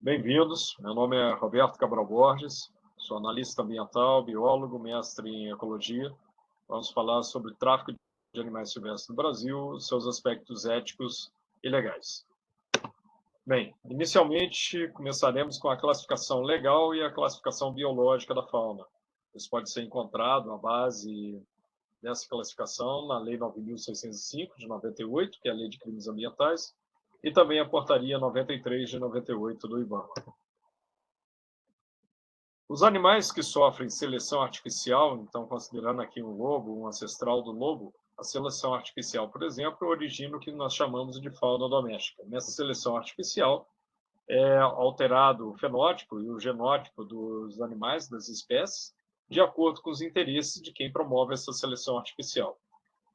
Bem-vindos, meu nome é Roberto Cabral Borges, sou analista ambiental, biólogo, mestre em ecologia. Vamos falar sobre o tráfico de animais silvestres no Brasil, seus aspectos éticos e legais. Bem, inicialmente começaremos com a classificação legal e a classificação biológica da fauna. Isso pode ser encontrado à base dessa classificação na Lei 9.605, de 98, que é a Lei de Crimes Ambientais, e também a Portaria 93, de 98, do IBAMA. Os animais que sofrem seleção artificial, então considerando aqui um lobo, um ancestral do lobo, a seleção artificial, por exemplo, origina o que nós chamamos de fauna doméstica. Nessa seleção artificial é alterado o fenótipo e o genótipo dos animais, das espécies, de acordo com os interesses de quem promove essa seleção artificial.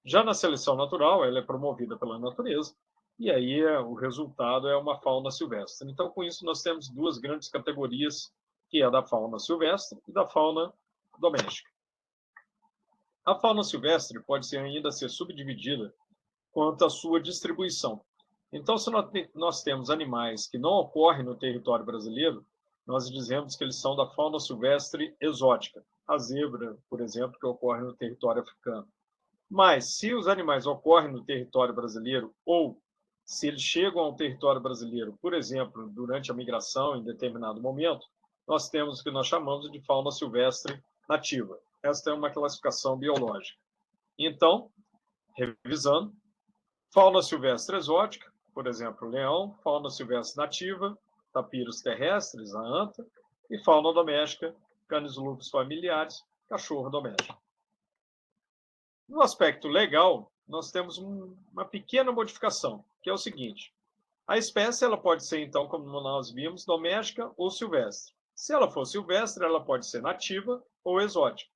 Já na seleção natural, ela é promovida pela natureza, e aí o resultado é uma fauna silvestre. Então, com isso, nós temos duas grandes categorias, que é a da fauna silvestre e da fauna doméstica. A fauna silvestre pode ainda ser subdividida quanto à sua distribuição. Então, se nós temos animais que não ocorrem no território brasileiro, nós dizemos que eles são da fauna silvestre exótica. A zebra, por exemplo, que ocorre no território africano. Mas, se os animais ocorrem no território brasileiro ou se eles chegam ao território brasileiro, por exemplo, durante a migração em determinado momento, nós temos o que nós chamamos de fauna silvestre nativa. Esta é uma classificação biológica. Então, revisando, fauna silvestre exótica, por exemplo, leão, fauna silvestre nativa, tapiros terrestres, a anta, e fauna doméstica, canis lupus familiares, cachorro doméstico. No aspecto legal, nós temos uma pequena modificação, que é o seguinte: a espécie ela pode ser, então, como nós vimos, doméstica ou silvestre. Se ela for silvestre, ela pode ser nativa ou exótica.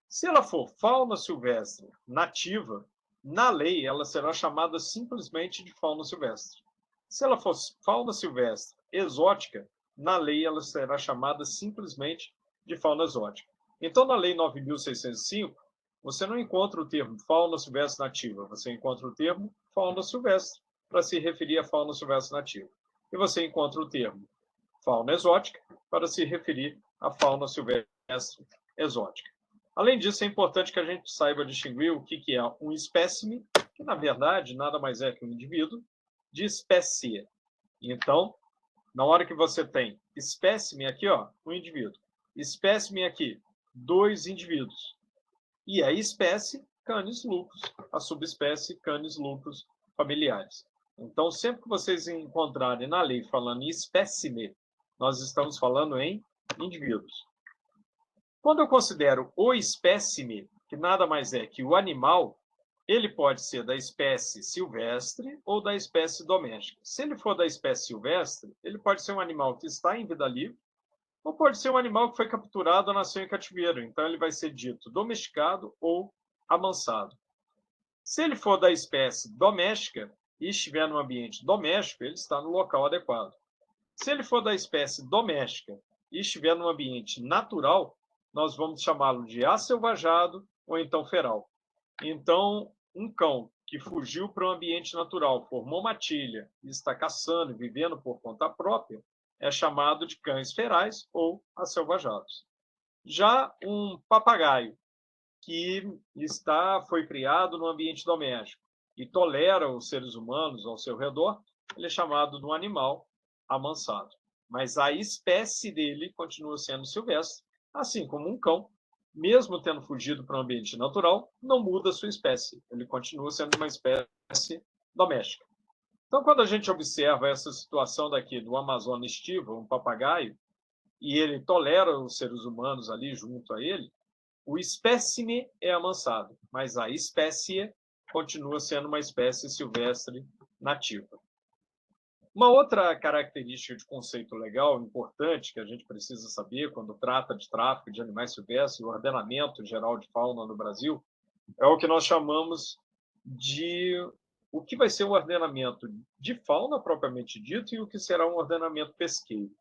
Se ela for fauna silvestre nativa, na lei ela será chamada simplesmente de fauna silvestre. Se ela for fauna silvestre exótica, na lei ela será chamada simplesmente de fauna exótica. Então, na Lei 9.605, você não encontra o termo fauna silvestre nativa, você encontra o termo fauna silvestre, para se referir à fauna silvestre nativa. E você encontra o termo fauna exótica, para se referir à fauna silvestre exótica. Além disso, é importante que a gente saiba distinguir o que é um espécime, que na verdade nada mais é que um indivíduo, de espécie. Então, na hora que você tem espécime aqui, ó, um indivíduo, espécime aqui, dois indivíduos, e a espécie Canis lupus, a subespécie Canis lupus familiares. Então, sempre que vocês encontrarem na lei falando em espécime, nós estamos falando em indivíduos. Quando eu considero o espécime, que nada mais é que o animal, ele pode ser da espécie silvestre ou da espécie doméstica. Se ele for da espécie silvestre, ele pode ser um animal que está em vida livre, ou pode ser um animal que foi capturado ou nasceu em cativeiro. Então, ele vai ser dito domesticado ou amansado. Se ele for da espécie doméstica e estiver no ambiente doméstico, ele está no local adequado. Se ele for da espécie doméstica e estiver no ambiente natural, nós vamos chamá-lo de aselvajado ou então feral. Então, um cão que fugiu para o ambiente natural, formou matilha e está caçando e vivendo por conta própria, é chamado de cães ferais ou aselvajados. Já um papagaio que foi criado no ambiente doméstico e tolera os seres humanos ao seu redor, ele é chamado de um animal amansado. Mas a espécie dele continua sendo silvestre, assim como um cão, mesmo tendo fugido para um ambiente natural, não muda a sua espécie, ele continua sendo uma espécie doméstica. Então, quando a gente observa essa situação daqui do Amazonas estiva, um papagaio, e ele tolera os seres humanos ali junto a ele, o espécime é amansado, mas a espécie continua sendo uma espécie silvestre nativa. Uma outra característica de conceito legal importante que a gente precisa saber quando trata de tráfico de animais silvestres e o ordenamento geral de fauna no Brasil é o que nós chamamos de o que vai ser o ordenamento de fauna propriamente dito e o que será um ordenamento pesqueiro.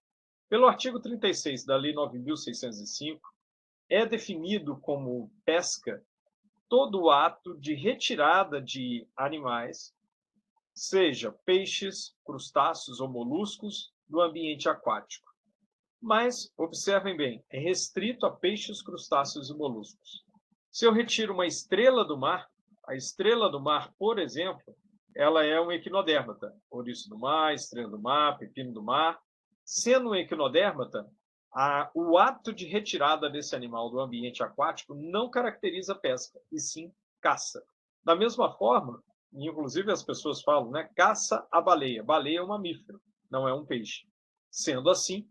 Pelo artigo 36 da Lei 9.605, é definido como pesca todo o ato de retirada de animais, seja peixes, crustáceos ou moluscos, do ambiente aquático. Mas, observem bem, é restrito a peixes, crustáceos e moluscos. Se eu retiro uma estrela do mar, a estrela do mar, por exemplo, ela é um equinodérmata, ouriço do mar, estrela do mar, pepino do mar. Sendo um equinodérmata, o ato de retirada desse animal do ambiente aquático não caracteriza pesca, e sim caça. Da mesma forma, inclusive as pessoas falam, né, caça a baleia. Baleia é um mamífero, não é um peixe. Sendo assim,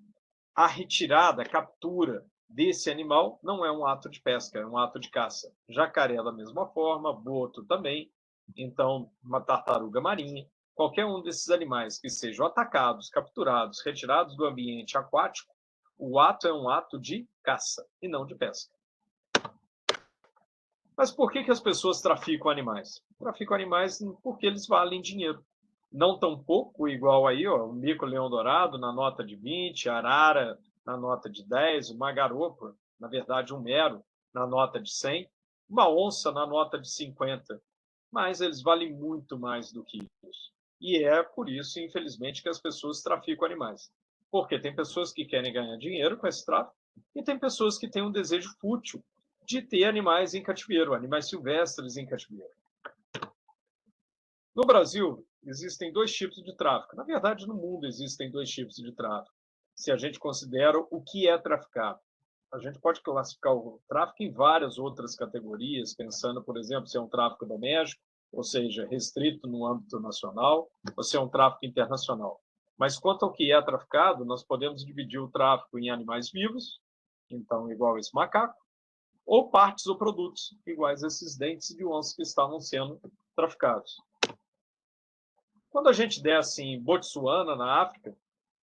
a retirada, a captura desse animal não é um ato de pesca, é um ato de caça. Jacaré da mesma forma, boto também, então uma tartaruga marinha, qualquer um desses animais que sejam atacados, capturados, retirados do ambiente aquático, o ato é um ato de caça e não de pesca. Mas por que as pessoas traficam animais? Traficam animais porque eles valem dinheiro. Não tão pouco, igual aí, ó, o mico-leão-dourado na nota de 20, a arara na nota de 10, uma garopa, na verdade um mero, na nota de 100, uma onça na nota de 50. Mas eles valem muito mais do que isso. E é por isso, infelizmente, que as pessoas traficam animais. Porque tem pessoas que querem ganhar dinheiro com esse tráfico e tem pessoas que têm um desejo fútil de ter animais em cativeiro, animais silvestres em cativeiro. No Brasil, existem dois tipos de tráfico. Na verdade, no mundo existem dois tipos de tráfico. Se a gente considera o que é traficado. A gente pode classificar o tráfico em várias outras categorias, pensando, por exemplo, se é um tráfico doméstico, ou seja, restrito no âmbito nacional, ou se é um tráfico internacional. Mas quanto ao que é traficado, nós podemos dividir o tráfico em animais vivos, então igual esse macaco, ou partes ou produtos iguais a esses dentes de onça que estavam sendo traficados. Quando a gente desce em Botsuana, na África,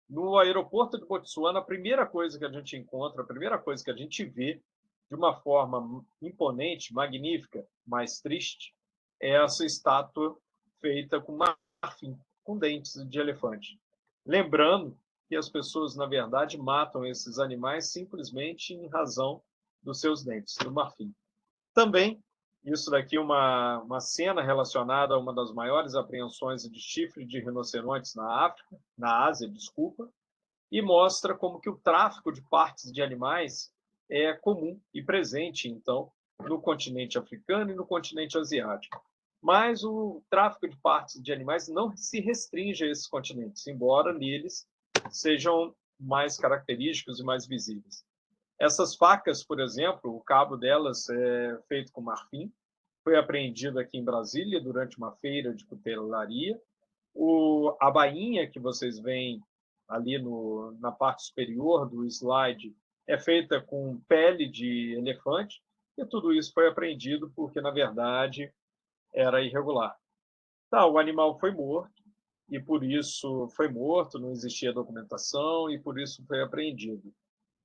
no aeroporto de Botsuana, a primeira coisa que a gente encontra, a primeira coisa que a gente vê de uma forma imponente, magnífica, mas triste, é essa estátua feita com marfim, com dentes de elefante. Lembrando que as pessoas, na verdade, matam esses animais simplesmente em razão dos seus dentes, do marfim. Também, isso daqui é uma cena relacionada a uma das maiores apreensões de chifre de rinocerontes na África, na Ásia, desculpa, e mostra como que o tráfico de partes de animais é comum e presente, então, no continente africano e no continente asiático. Mas o tráfico de partes de animais não se restringe a esses continentes, embora neles sejam mais característicos e mais visíveis. Essas facas, por exemplo, o cabo delas é feito com marfim, foi apreendido aqui em Brasília durante uma feira de cutelaria. A bainha que vocês veem ali na parte superior do slide é feita com pele de elefante, e tudo isso foi apreendido porque, na verdade, era irregular. Tá, o animal foi morto, e por isso foi morto, não existia documentação, e por isso foi apreendido.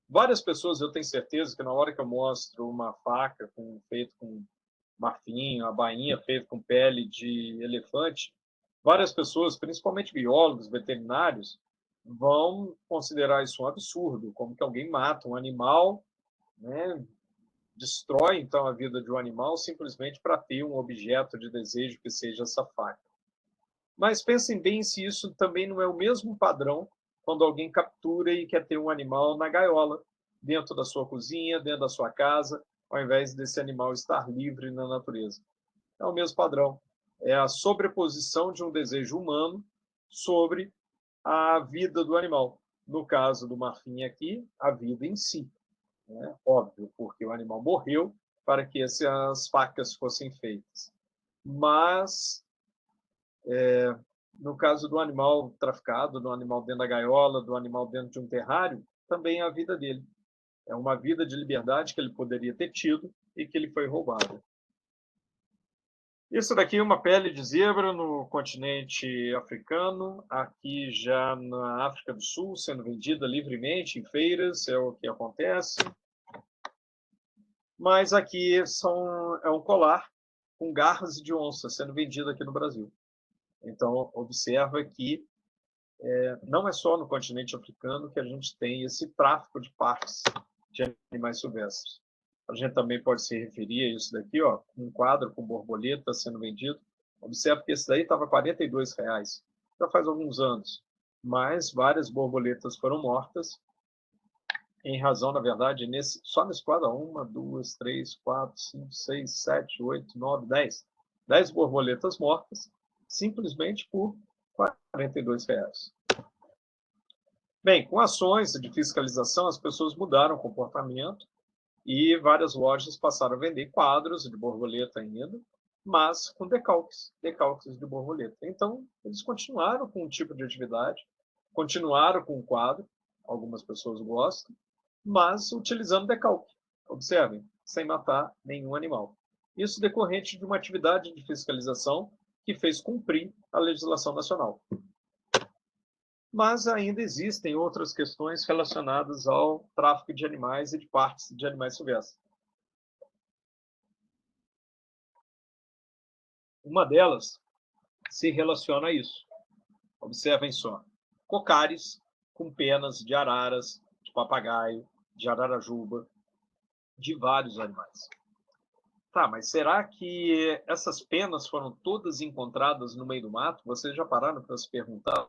Várias pessoas, eu tenho certeza que na hora que eu mostro uma faca feita com marfim, a bainha feita com pele de elefante, várias pessoas, principalmente biólogos, veterinários, vão considerar isso um absurdo, como que alguém mata um animal, né, destrói então a vida de um animal simplesmente para ter um objeto de desejo que seja essa faca. Mas pensem bem se isso também não é o mesmo padrão quando alguém captura e quer ter um animal na gaiola, dentro da sua cozinha, dentro da sua casa, ao invés desse animal estar livre na natureza. É o mesmo padrão. É a sobreposição de um desejo humano sobre a vida do animal. No caso do marfim aqui, a vida em si. Né? Óbvio, porque o animal morreu para que essas facas fossem feitas. Mas no caso do animal traficado, do animal dentro da gaiola, do animal dentro de um terrário, também é a vida dele. É uma vida de liberdade que ele poderia ter tido e que ele foi roubado. Isso daqui é uma pele de zebra no continente africano, aqui já na África do Sul, sendo vendida livremente em feiras, é o que acontece. Mas aqui é um colar com garras de onça sendo vendido aqui no Brasil. Então, observa que não é só no continente africano que a gente tem esse tráfico de partes de animais silvestres. A gente também pode se referir a isso daqui, ó, um quadro com borboleta sendo vendido. Observe que esse daí estava R$ 42, já faz alguns anos. mas várias borboletas foram mortas, em razão, na verdade, só nesse quadro, 1, 2, 3, 4, 5, 6, 7, 8, 9, 10. 10 borboletas mortas, simplesmente por R$ 42. Bem, com ações de fiscalização, as pessoas mudaram o comportamento e várias lojas passaram a vender quadros de borboleta ainda, mas com decalques de borboleta. Então, eles continuaram com um tipo de atividade, continuaram com o quadro, algumas pessoas gostam, mas utilizando decalque. Observem, sem matar nenhum animal. Isso decorrente de uma atividade de fiscalização que fez cumprir a legislação nacional. Mas ainda existem outras questões relacionadas ao tráfico de animais e de partes de animais silvestres. Uma delas se relaciona a isso. Observem só. Cocares com penas de araras, de papagaio, de ararajuba, de vários animais. Tá, mas será que essas penas foram todas encontradas no meio do mato? Vocês já pararam para se perguntar?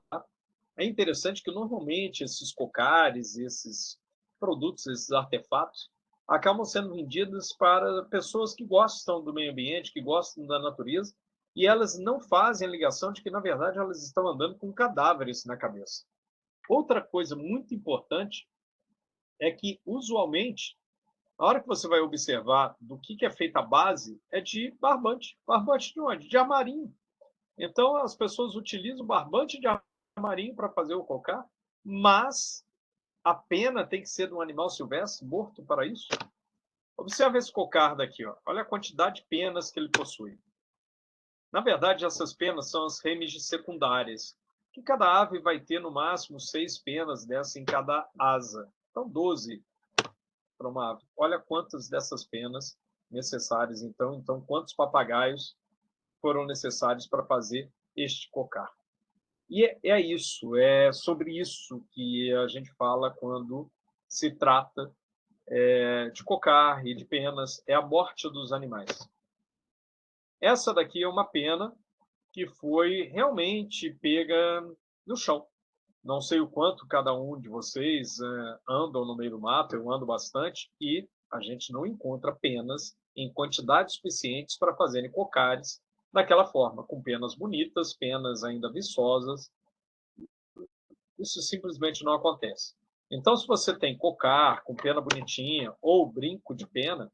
É interessante que normalmente esses cocares, esses produtos, esses artefatos, acabam sendo vendidos para pessoas que gostam do meio ambiente, que gostam da natureza, e elas não fazem a ligação de que, na verdade, elas estão andando com cadáveres na cabeça. Outra coisa muito importante é que, usualmente, a hora que você vai observar do que é feita a base, é de barbante. Barbante de onde? De armarinho. Então, as pessoas utilizam barbante de armarinho para fazer o cocar, mas a pena tem que ser de um animal silvestre morto para isso? Observe esse cocar daqui, ó. Olha a quantidade de penas que ele possui. Na verdade, essas penas são as remiges secundárias, que cada ave vai ter no máximo 6 penas dessa em cada asa. Então, 12 para uma ave. Olha quantas dessas penas necessárias, então. Então, quantos papagaios foram necessários para fazer este cocar. E é isso, é sobre isso que a gente fala quando se trata de cocar e de penas, é a morte dos animais. Essa daqui é uma pena que foi realmente pega no chão. Não sei o quanto cada um de vocês andam no meio do mato, eu ando bastante, e a gente não encontra penas em quantidades suficientes para fazerem cocares daquela forma, com penas bonitas, penas ainda viçosas. Isso simplesmente não acontece. Então, se você tem cocar com pena bonitinha ou brinco de pena,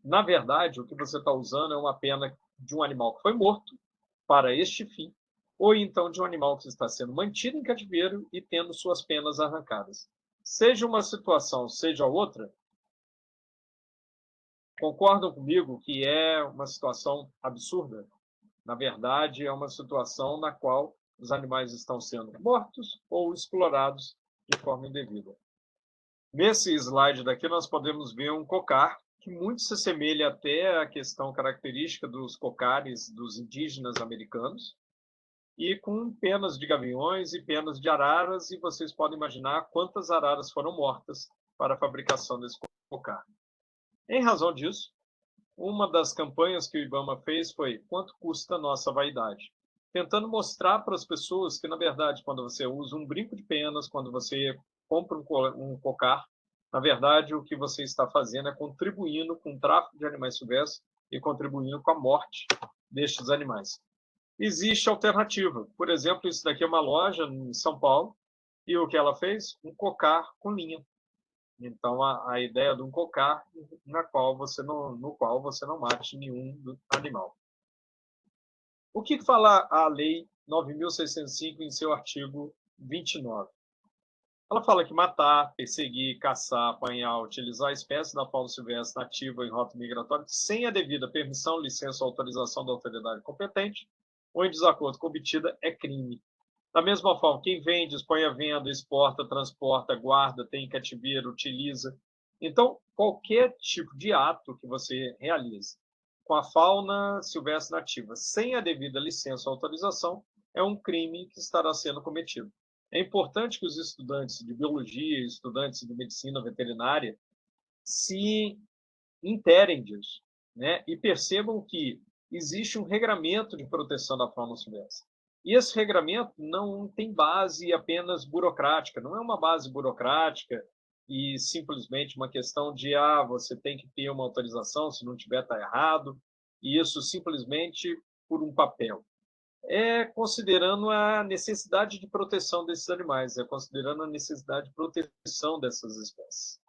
na verdade, o que você está usando é uma pena de um animal que foi morto para este fim, ou então de um animal que está sendo mantido em cativeiro e tendo suas penas arrancadas. Seja uma situação, seja outra, concordam comigo que é uma situação absurda? Na verdade, é uma situação na qual os animais estão sendo mortos ou explorados de forma indevida. Nesse slide daqui, nós podemos ver um cocar que muito se assemelha até à questão característica dos cocares dos indígenas americanos, e com penas de gaviões e penas de araras, e vocês podem imaginar quantas araras foram mortas para a fabricação desse cocar. Em razão disso, uma das campanhas que o IBAMA fez foi quanto custa a nossa vaidade? Tentando mostrar para as pessoas que, na verdade, quando você usa um brinco de penas, quando você compra um cocar, na verdade, o que você está fazendo é contribuindo com o tráfico de animais silvestres e contribuindo com a morte destes animais. Existe alternativa. Por exemplo, isso daqui é uma loja em São Paulo, e o que ela fez? Um cocar com linha. Então, a ideia de um cocar no qual você não mate nenhum animal. O que fala a Lei 9.605 em seu artigo 29? Ela fala que matar, perseguir, caçar, apanhar, utilizar espécies da fauna silvestre nativa em rota migratória sem a devida permissão, licença ou autorização da autoridade competente ou em desacordo com obtida é crime. Da mesma forma, quem vende, expõe à venda, exporta, transporta, guarda, tem em cativeiro, utiliza. Então, qualquer tipo de ato que você realize com a fauna silvestre nativa sem a devida licença ou autorização é um crime que estará sendo cometido. É importante que os estudantes de biologia, estudantes de medicina veterinária se interem disso, né? E percebam que existe um regramento de proteção da fauna silvestre. E esse regramento não tem base apenas burocrática, não é uma base burocrática e simplesmente uma questão de você tem que ter uma autorização, se não tiver está errado, e isso simplesmente por um papel. É considerando a necessidade de proteção desses animais, é considerando a necessidade de proteção dessas espécies.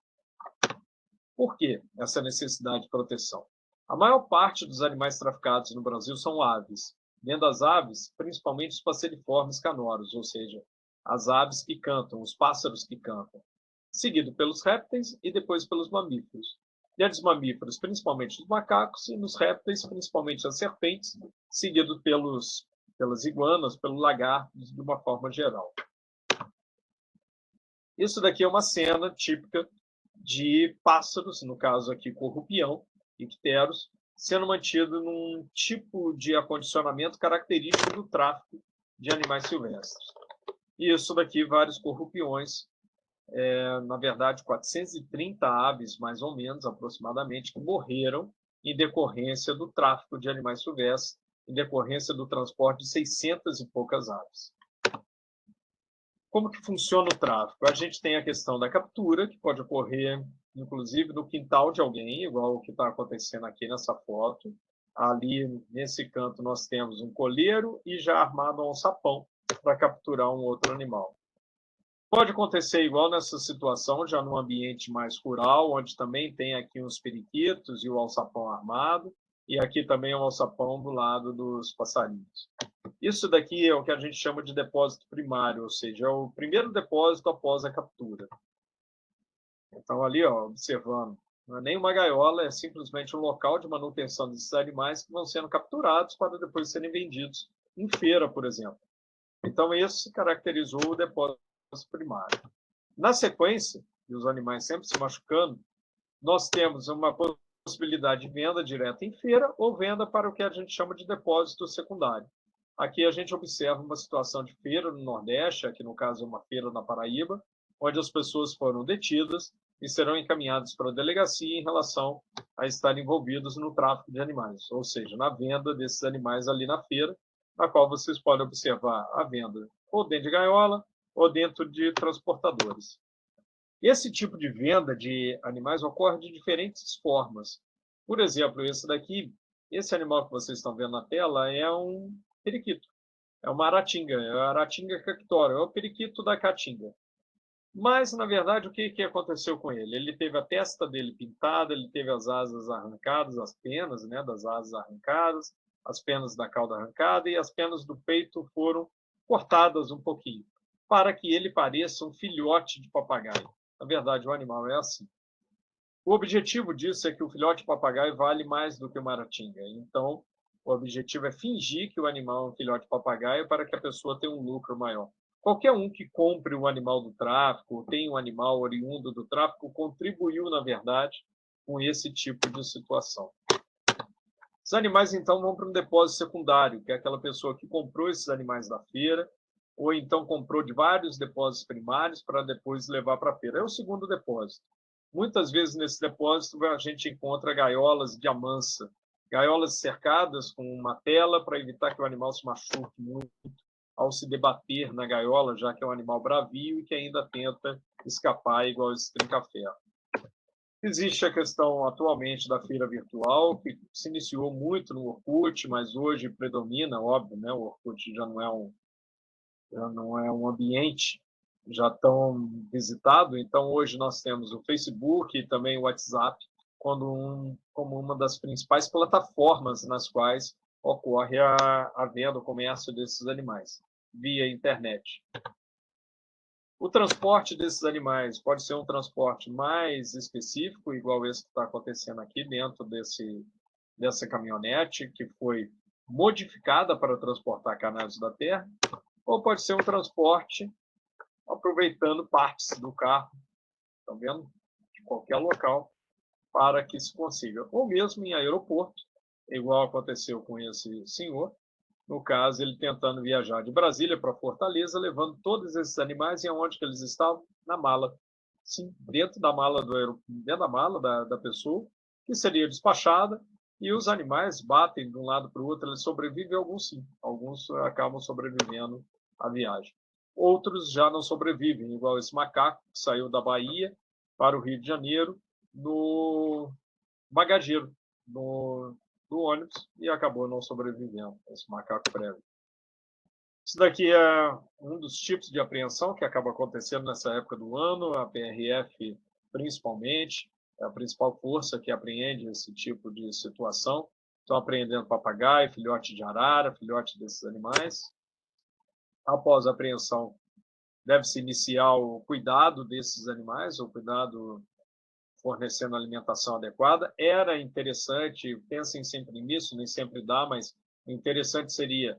Por que essa necessidade de proteção? A maior parte dos animais traficados no Brasil são aves. Dentro das aves, principalmente os passeriformes canoros, ou seja, as aves que cantam, os pássaros que cantam, seguido pelos répteis e depois pelos mamíferos. Dentre os mamíferos, principalmente os macacos, e nos répteis, principalmente as serpentes, seguido pelas iguanas, pelo lagarto, de uma forma geral. Isso daqui é uma cena típica de pássaros, no caso aqui corrupião, icteros, sendo mantido num tipo de acondicionamento característico do tráfico de animais silvestres. E isso daqui, vários corrupiões, na verdade, 430 aves, mais ou menos, aproximadamente, que morreram em decorrência do tráfico de animais silvestres, em decorrência do transporte de 600 e poucas aves. Como que funciona o tráfico? A gente tem a questão da captura, que pode ocorrer, inclusive, no quintal de alguém, igual o que está acontecendo aqui nessa foto. Ali, nesse canto, nós temos um colheiro e já armado um alçapão para capturar um outro animal. Pode acontecer igual nessa situação, já num ambiente mais rural, onde também tem aqui uns periquitos e o alçapão armado, e aqui também o alçapão do lado dos passarinhos. Isso daqui é o que a gente chama de depósito primário, ou seja, é o primeiro depósito após a captura. Então, ali, observando, não é nem uma gaiola, é simplesmente um local de manutenção desses animais que vão sendo capturados para depois serem vendidos em feira, por exemplo. Então, esse caracterizou o depósito primário. Na sequência, e os animais sempre se machucando, nós temos uma possibilidade de venda direta em feira ou venda para o que a gente chama de depósito secundário. Aqui a gente observa uma situação de feira no Nordeste, aqui no caso é uma feira na Paraíba, onde as pessoas foram detidas e serão encaminhadas para a delegacia em relação a estarem envolvidos no tráfico de animais, ou seja, na venda desses animais ali na feira, na qual vocês podem observar a venda ou dentro de gaiola ou dentro de transportadores. Esse tipo de venda de animais ocorre de diferentes formas. Por exemplo, esse animal que vocês estão vendo na tela é um periquito. É uma aratinga, é a aratinga cactora, é o periquito da caatinga. Mas, na verdade, o que aconteceu com ele? Ele teve a testa dele pintada, ele teve as asas arrancadas, as penas, né, das asas arrancadas, as penas da cauda arrancada e as penas do peito foram cortadas um pouquinho, para que ele pareça um filhote de papagaio. Na verdade, o animal é assim. O objetivo disso é que o filhote de papagaio vale mais do que uma aratinga. Então, o objetivo é fingir que o animal é um filhote de papagaio para que a pessoa tenha um lucro maior. Qualquer um que compre um animal do tráfico, ou tenha um animal oriundo do tráfico, contribuiu, na verdade, com esse tipo de situação. Os animais, então, vão para um depósito secundário, que é aquela pessoa que comprou esses animais da feira, ou então comprou de vários depósitos primários para depois levar para a feira. É o segundo depósito. Muitas vezes nesse depósito a gente encontra gaiolas de amansa, gaiolas cercadas com uma tela para evitar que o animal se machuque muito ao se debater na gaiola, já que é um animal bravio e que ainda tenta escapar igual esse trinca-ferro. Existe a questão atualmente da feira virtual, que se iniciou muito no Orkut, mas hoje predomina, óbvio, né? O Orkut já não é um ambiente já tão visitado, então hoje nós temos o Facebook e também o WhatsApp como uma das principais plataformas nas quais ocorre a venda, o comércio desses animais, via internet. O transporte desses animais pode ser um transporte mais específico, igual esse que está acontecendo aqui dentro dessa caminhonete, que foi modificada para transportar canários da terra, ou pode ser um transporte aproveitando partes do carro, estão vendo? De qualquer local, para que se consiga. Ou mesmo em aeroporto, igual aconteceu com esse senhor, no caso, ele tentando viajar de Brasília para Fortaleza, levando todos esses animais, e aonde que eles estavam? Na mala. Sim, dentro da mala da pessoa, que seria despachada, E os animais batem de um lado para o outro, eles sobrevivem, alguns sim, alguns acabam sobrevivendo à viagem. Outros já não sobrevivem, igual esse macaco que saiu da Bahia para o Rio de Janeiro no bagageiro, do ônibus, e acabou não sobrevivendo, esse macaco prévio. Isso daqui é um dos tipos de apreensão que acaba acontecendo nessa época do ano, a PRF principalmente, é a principal força que apreende esse tipo de situação. Estão apreendendo papagaio, filhote de arara, filhote desses animais. Após a apreensão, deve-se iniciar o cuidado desses animais, o cuidado fornecendo alimentação adequada. Era interessante, pensem sempre nisso, nem sempre dá, mas o interessante seria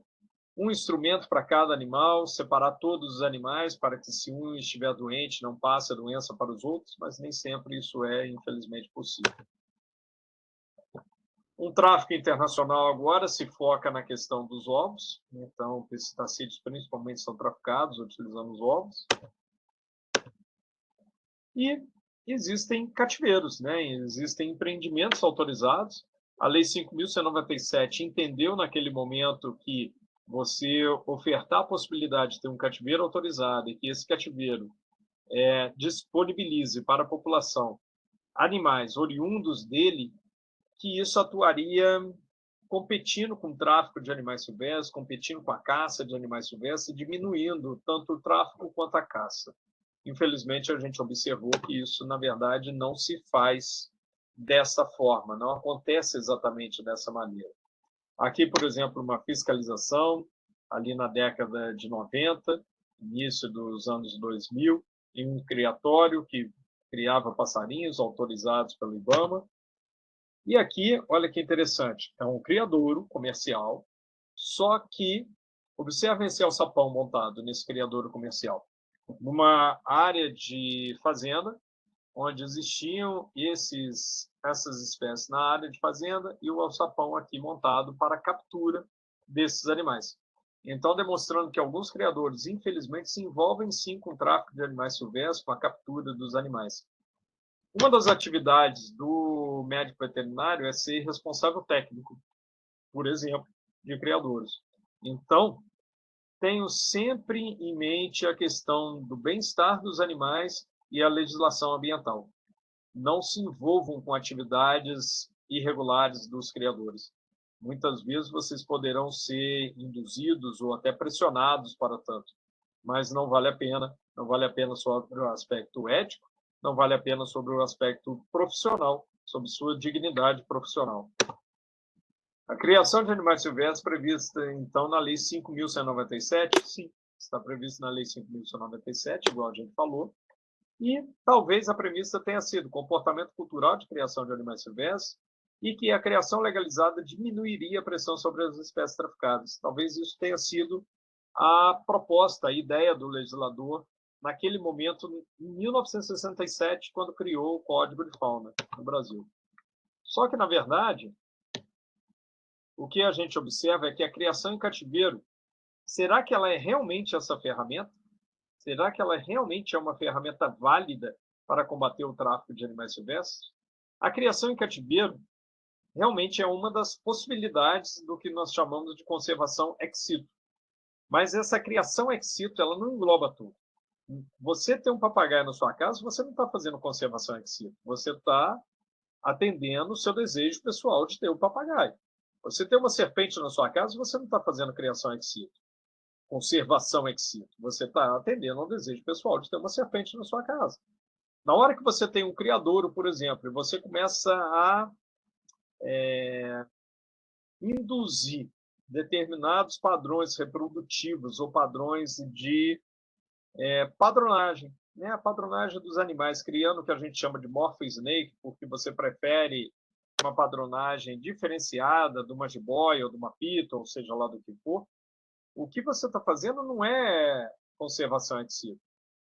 um instrumento para cada animal, separar todos os animais para que, se um estiver doente, não passe a doença para os outros, mas nem sempre isso é, infelizmente, possível. Um tráfico internacional agora se foca na questão dos ovos, então pesticidas principalmente são traficados utilizando os ovos. E existem cativeiros, né? Existem empreendimentos autorizados. A Lei 5.197 entendeu naquele momento que você ofertar a possibilidade de ter um cativeiro autorizado e que esse cativeiro disponibilize para a população animais oriundos dele, que isso atuaria competindo com o tráfico de animais silvestres, competindo com a caça de animais silvestres, diminuindo tanto o tráfico quanto a caça. Infelizmente, a gente observou que isso, na verdade, não se faz dessa forma, não acontece exatamente dessa maneira. Aqui, por exemplo, uma fiscalização, ali na década de 90, início dos anos 2000, em um criatório que criava passarinhos autorizados pelo IBAMA. E aqui, olha que interessante, é um criadouro comercial, só que, observem esse alçapão montado nesse criadouro comercial, numa área de fazenda, onde existiam essas espécies na área de fazenda e o alçapão aqui montado para a captura desses animais. Então, demonstrando que alguns criadores, infelizmente, se envolvem sim com o tráfico de animais silvestres, com a captura dos animais. Uma das atividades do médico veterinário é ser responsável técnico, por exemplo, de criadouros. Então, tenho sempre em mente a questão do bem-estar dos animais e a legislação ambiental. Não se envolvam com atividades irregulares dos criadores. Muitas vezes vocês poderão ser induzidos ou até pressionados para tanto, mas não vale a pena. Não vale a pena sobre o aspecto ético, não vale a pena sobre o aspecto profissional, sobre sua dignidade profissional. A criação de animais silvestres prevista, então, na Lei 5.197, sim, está prevista na Lei 5.197, igual a gente falou, e talvez a premissa tenha sido comportamento cultural de criação de animais silvestres e que a criação legalizada diminuiria a pressão sobre as espécies traficadas. Talvez isso tenha sido a proposta, a ideia do legislador naquele momento, em 1967, quando criou o Código de Fauna no Brasil. Só que, na verdade, o que a gente observa é que a criação em cativeiro, será que ela é realmente essa ferramenta? Será que ela realmente é uma ferramenta válida para combater o tráfico de animais silvestres? A criação em cativeiro realmente é uma das possibilidades do que nós chamamos de conservação ex situ. Mas essa criação ex situ, ela não engloba tudo. Você ter um papagaio na sua casa, você não está fazendo conservação ex situ. Você está atendendo o seu desejo pessoal de ter um papagaio. Você tem uma serpente na sua casa, você não está fazendo criação ex situ, conservação ex situ. Você está atendendo ao desejo pessoal de ter uma serpente na sua casa. Na hora que você tem um criadouro, por exemplo, e você começa a induzir determinados padrões reprodutivos ou padrões de padronagem, né? A padronagem dos animais, criando o que a gente chama de morpho-snake, porque você prefere uma padronagem diferenciada de uma jiboia ou de uma pita, ou seja lá do que for, o que você está fazendo não é conservação ex situ.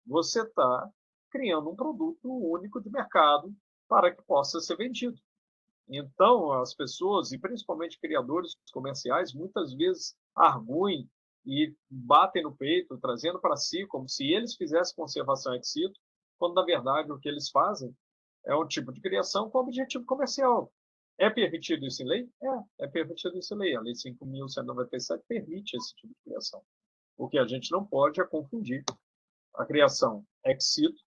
Você está criando um produto único de mercado para que possa ser vendido. Então, as pessoas, e principalmente criadores comerciais, muitas vezes arguem e batem no peito, trazendo para si como se eles fizessem conservação ex situ, quando, na verdade, o que eles fazem é um tipo de criação com objetivo comercial. É permitido isso em lei? É permitido isso em lei. A Lei 5.197 permite esse tipo de criação. O que a gente não pode é confundir a criação ex situ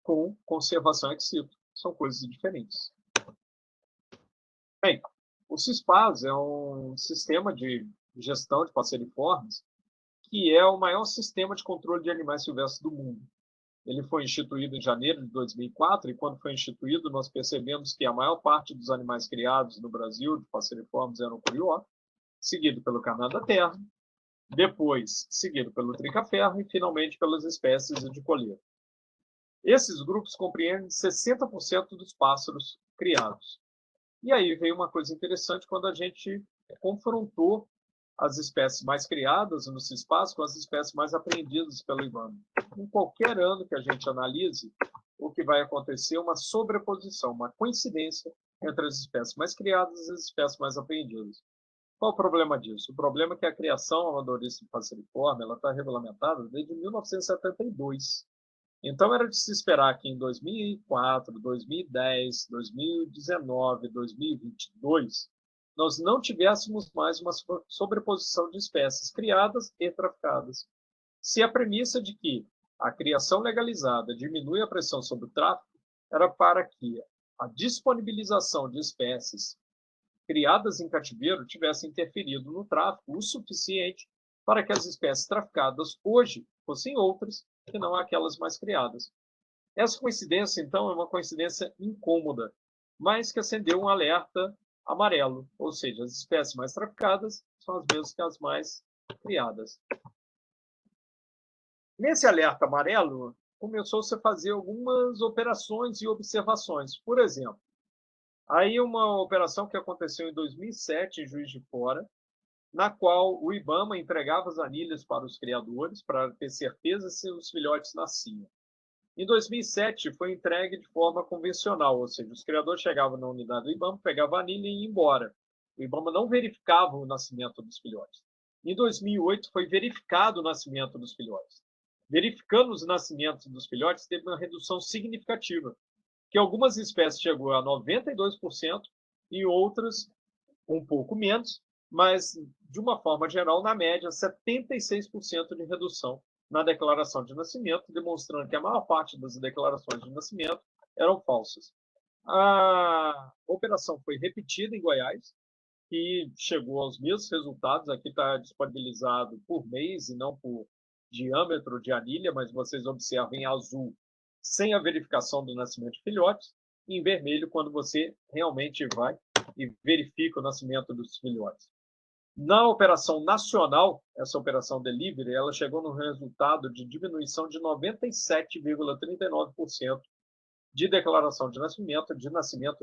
com conservação ex situ. São coisas diferentes. Bem, o CISPAS é um sistema de gestão de passeriformes que é o maior sistema de controle de animais silvestres do mundo. Ele foi instituído em janeiro de 2004 e quando foi instituído nós percebemos que a maior parte dos animais criados no Brasil de passeriformes eram curió, seguido pelo canado da terra, depois seguido pelo trinca-ferro e finalmente pelas espécies de coleiro. Esses grupos compreendem 60% dos pássaros criados. E aí veio uma coisa interessante quando a gente confrontou as espécies mais criadas no CISPAS com as espécies mais apreendidas pelo IBAMA. Em qualquer ano que a gente analise, o que vai acontecer é uma sobreposição, uma coincidência entre as espécies mais criadas e as espécies mais apreendidas. Qual o problema disso? O problema é que a criação amadorista de passeriforme está regulamentada desde 1972. Então, era de se esperar que em 2004, 2010, 2019, 2022, nós não tivéssemos mais uma sobreposição de espécies criadas e traficadas. Se a premissa de que a criação legalizada diminui a pressão sobre o tráfico era para que a disponibilização de espécies criadas em cativeiro tivesse interferido no tráfico o suficiente para que as espécies traficadas hoje fossem outras que não aquelas mais criadas. Essa coincidência, então, é uma coincidência incômoda, mas que acendeu um alerta amarelo, ou seja, as espécies mais traficadas são as mesmas que as mais criadas. Nesse alerta amarelo, começou-se a fazer algumas operações e observações. Por exemplo, aí uma operação que aconteceu em 2007 em Juiz de Fora, na qual o IBAMA entregava as anilhas para os criadores para ter certeza se os filhotes nasciam. Em 2007, foi entregue de forma convencional, ou seja, os criadores chegavam na unidade do IBAMA, pegavam a anilha e iam embora. O IBAMA não verificava o nascimento dos filhotes. Em 2008, foi verificado o nascimento dos filhotes. Verificando os nascimentos dos filhotes, teve uma redução significativa, que algumas espécies chegou a 92% e outras um pouco menos, mas, de uma forma geral, na média, 76% de redução na declaração de nascimento, demonstrando que a maior parte das declarações de nascimento eram falsas. A operação foi repetida em Goiás e chegou aos mesmos resultados. Aqui está disponibilizado por mês e não por diâmetro de anilha, mas vocês observam em azul, sem a verificação do nascimento de filhotes, e em vermelho, quando você realmente vai e verifica o nascimento dos filhotes. Na operação nacional, essa operação delivery, ela chegou no resultado de diminuição de 97,39% de declaração de nascimento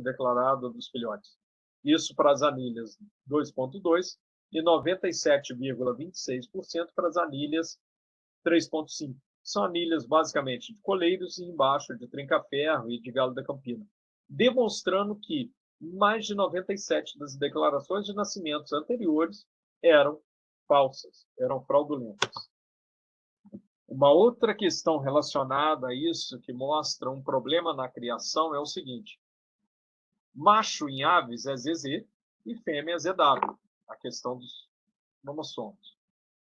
declarado dos filhotes. Isso para as anilhas 2.2 e 97,26% para as anilhas 3.5. São anilhas basicamente de coleiros e embaixo de trinca-ferro e de galo da campina, demonstrando que mais de 97% das declarações de nascimentos anteriores eram falsas, eram fraudulentas. Uma outra questão relacionada a isso, que mostra um problema na criação, é o seguinte: macho em aves é ZZ e fêmea é ZW, a questão dos cromossomos.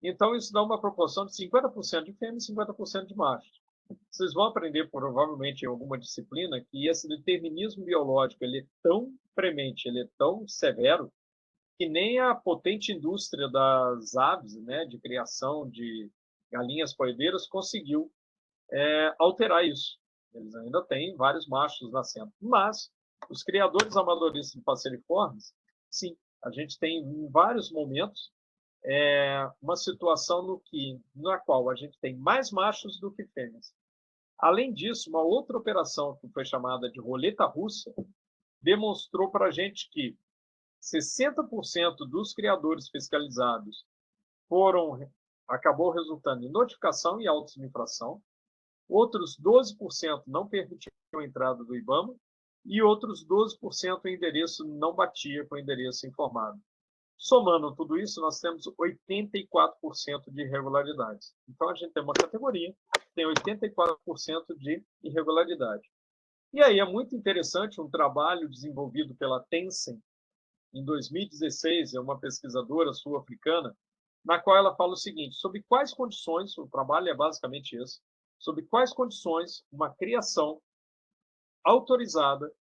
Então, isso dá uma proporção de 50% de fêmea e 50% de macho. Vocês vão aprender, provavelmente, em alguma disciplina, que esse determinismo biológico ele é tão premente, ele é tão severo, que nem a potente indústria das aves, né, de criação de galinhas poedeiras, conseguiu alterar isso. Eles ainda têm vários machos nascendo. Mas os criadores amadoristas de passeriformes, sim, a gente tem em vários momentos uma situação na qual a gente tem mais machos do que fêmeas. Além disso, uma outra operação que foi chamada de roleta russa demonstrou para a gente que 60% dos criadores fiscalizados acabou resultando em notificação e autos de infração, outros 12% não permitiam a entrada do IBAMA e outros 12% o endereço não batia com o endereço informado. Somando tudo isso, nós temos 84% de irregularidades. Então, a gente tem uma categoria que tem 84% de irregularidade. E aí é muito interessante um trabalho desenvolvido pela Tencent em 2016, é uma pesquisadora sul-africana, na qual ela fala o seguinte: sob quais condições, o trabalho é basicamente esse, sob quais condições uma criação autorizada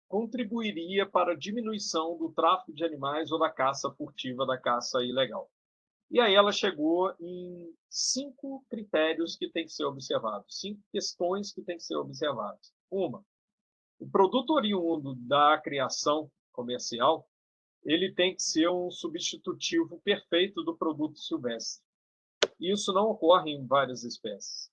contribuiria para a diminuição do tráfico de animais ou da caça furtiva, da caça ilegal. E aí ela chegou em 5 critérios que têm que ser observados, 5 questões que têm que ser observadas. Uma, o produto oriundo da criação comercial, ele tem que ser um substitutivo perfeito do produto silvestre. E isso não ocorre em várias espécies.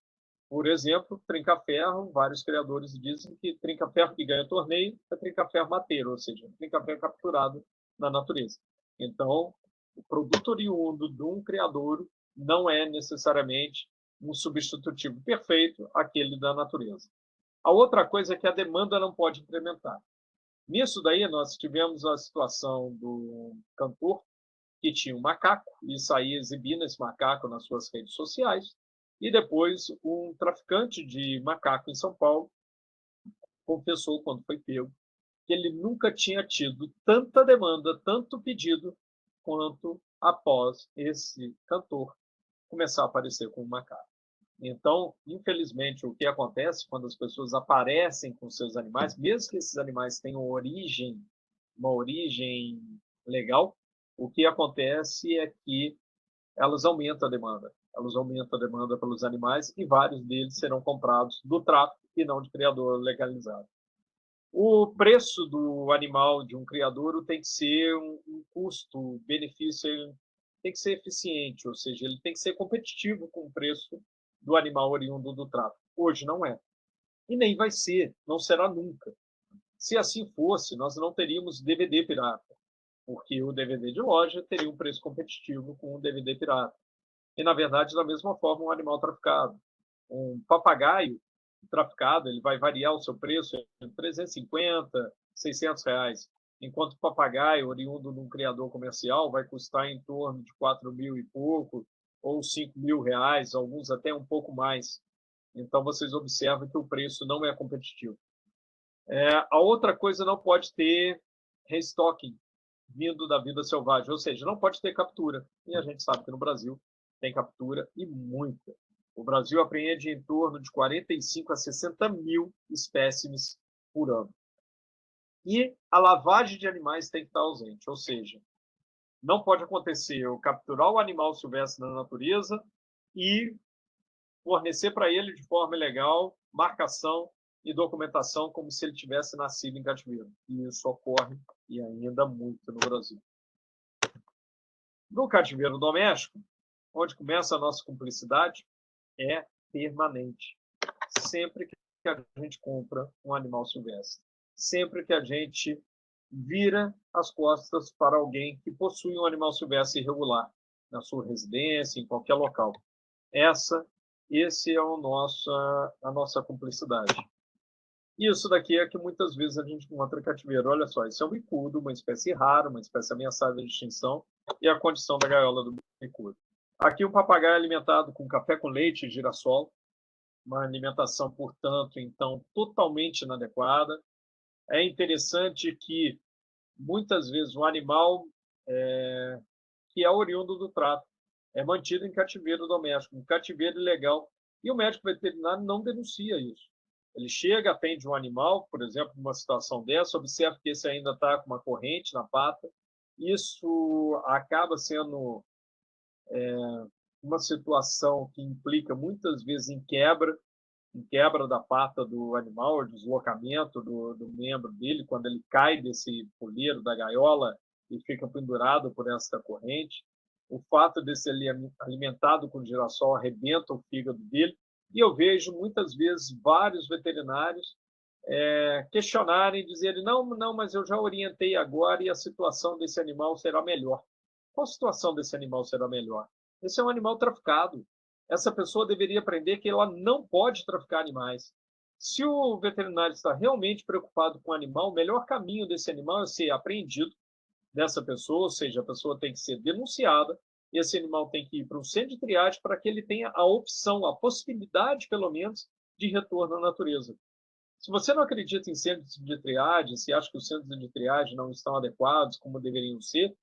Por exemplo, trinca-ferro, vários criadores dizem que trinca-ferro que ganha torneio é trinca-ferro mateiro, ou seja, trinca-ferro capturado na natureza. Então, o produto oriundo de um criadouro não é necessariamente um substitutivo perfeito àquele da natureza. A outra coisa é que a demanda não pode incrementar. Nisso daí, nós tivemos a situação do cantor que tinha um macaco e saía exibindo esse macaco nas suas redes sociais, e depois um traficante de macaco em São Paulo confessou, quando foi pego, que ele nunca tinha tido tanta demanda, tanto pedido, quanto após esse cantor começar a aparecer com o macaco. Então, infelizmente, o que acontece quando as pessoas aparecem com seus animais, mesmo que esses animais tenham uma origem legal, o que acontece é que elas aumentam a demanda. Elas aumentam a demanda pelos animais e vários deles serão comprados do tráfico e não de criador legalizado. O preço do animal de um criador tem que ser um custo-benefício, tem que ser eficiente, ou seja, ele tem que ser competitivo com o preço do animal oriundo do tráfico. Hoje não é. E nem vai ser, não será nunca. Se assim fosse, nós não teríamos DVD pirata, porque o DVD de loja teria um preço competitivo com o DVD pirata. E, na verdade, da mesma forma, um animal traficado. Um papagaio traficado, ele vai variar o seu preço entre 350, 600 reais, enquanto o papagaio oriundo de um criador comercial vai custar em torno de 4 mil e pouco, ou 5 mil reais, alguns até um pouco mais. Então, vocês observam que o preço não é competitivo. A outra coisa, não pode ter restocking vindo da vida selvagem, ou seja, não pode ter captura. E a gente sabe que no Brasil tem captura e muita. O Brasil apreende em torno de 45 a 60 mil espécimes por ano. E a lavagem de animais tem que estar ausente, ou seja, não pode acontecer eu capturar o animal silvestre na natureza e fornecer para ele de forma ilegal marcação e documentação como se ele tivesse nascido em cativeiro. E isso ocorre e ainda muito no Brasil. No cativeiro doméstico, onde começa a nossa cumplicidade, é permanente. Sempre que a gente compra um animal silvestre, sempre que a gente vira as costas para alguém que possui um animal silvestre irregular na sua residência, em qualquer local. Esse é a nossa cumplicidade. Isso daqui é que muitas vezes a gente encontra cativeiro. Olha só, isso é um bicudo, uma espécie rara, uma espécie ameaçada de extinção, e a condição da gaiola do bicudo. Aqui o papagaio é alimentado com café com leite e girassol, uma alimentação, portanto, então, totalmente inadequada. É interessante que, muitas vezes, o animal que é oriundo do tráfico é mantido em cativeiro doméstico, em cativeiro ilegal, e o médico veterinário não denuncia isso. Ele chega, atende um animal, por exemplo, numa situação dessa, observa que esse ainda está com uma corrente na pata, isso acaba sendo uma situação que implica muitas vezes em quebra da pata do animal, deslocamento do membro dele, quando ele cai desse poleiro da gaiola e fica pendurado por essa corrente. O fato de ser alimentado com girassol arrebenta o fígado dele. E eu vejo muitas vezes vários veterinários questionarem, dizerem: não, não, mas eu já orientei agora e a situação desse animal será melhor. Qual situação desse animal será melhor? Esse é um animal traficado. Essa pessoa deveria aprender que ela não pode traficar animais. Se o veterinário está realmente preocupado com o animal, o melhor caminho desse animal é ser apreendido dessa pessoa, ou seja, a pessoa tem que ser denunciada, e esse animal tem que ir para um centro de triagem para que ele tenha a opção, a possibilidade, pelo menos, de retorno à natureza. Se você não acredita em centros de triagem, se acha que os centros de triagem não estão adequados como deveriam ser,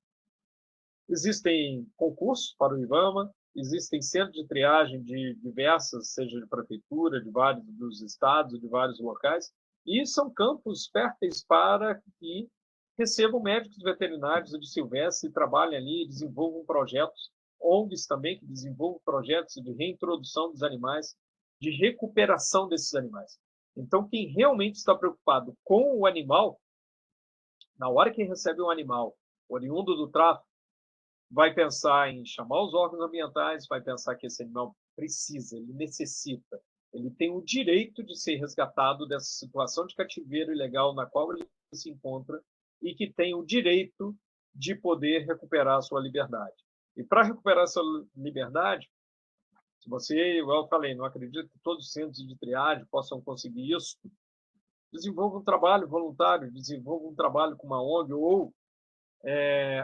existem concursos para o IBAMA, existem centros de triagem de diversas, seja de prefeitura, de vários dos estados, de vários locais, e são campos férteis para que recebam médicos veterinários de Silvestre e trabalhem ali, desenvolvam projetos, ONGs também que desenvolvam projetos de reintrodução dos animais, de recuperação desses animais. Então, quem realmente está preocupado com o animal, na hora que recebe um animal oriundo do tráfico, vai pensar em chamar os órgãos ambientais, vai pensar que esse animal precisa, ele necessita, ele tem o direito de ser resgatado dessa situação de cativeiro ilegal na qual ele se encontra e que tem o direito de poder recuperar a sua liberdade. E para recuperar essa liberdade, se você, igual eu falei, não acredita que todos os centros de triagem possam conseguir isso, desenvolva um trabalho voluntário, desenvolva um trabalho com uma ONG ou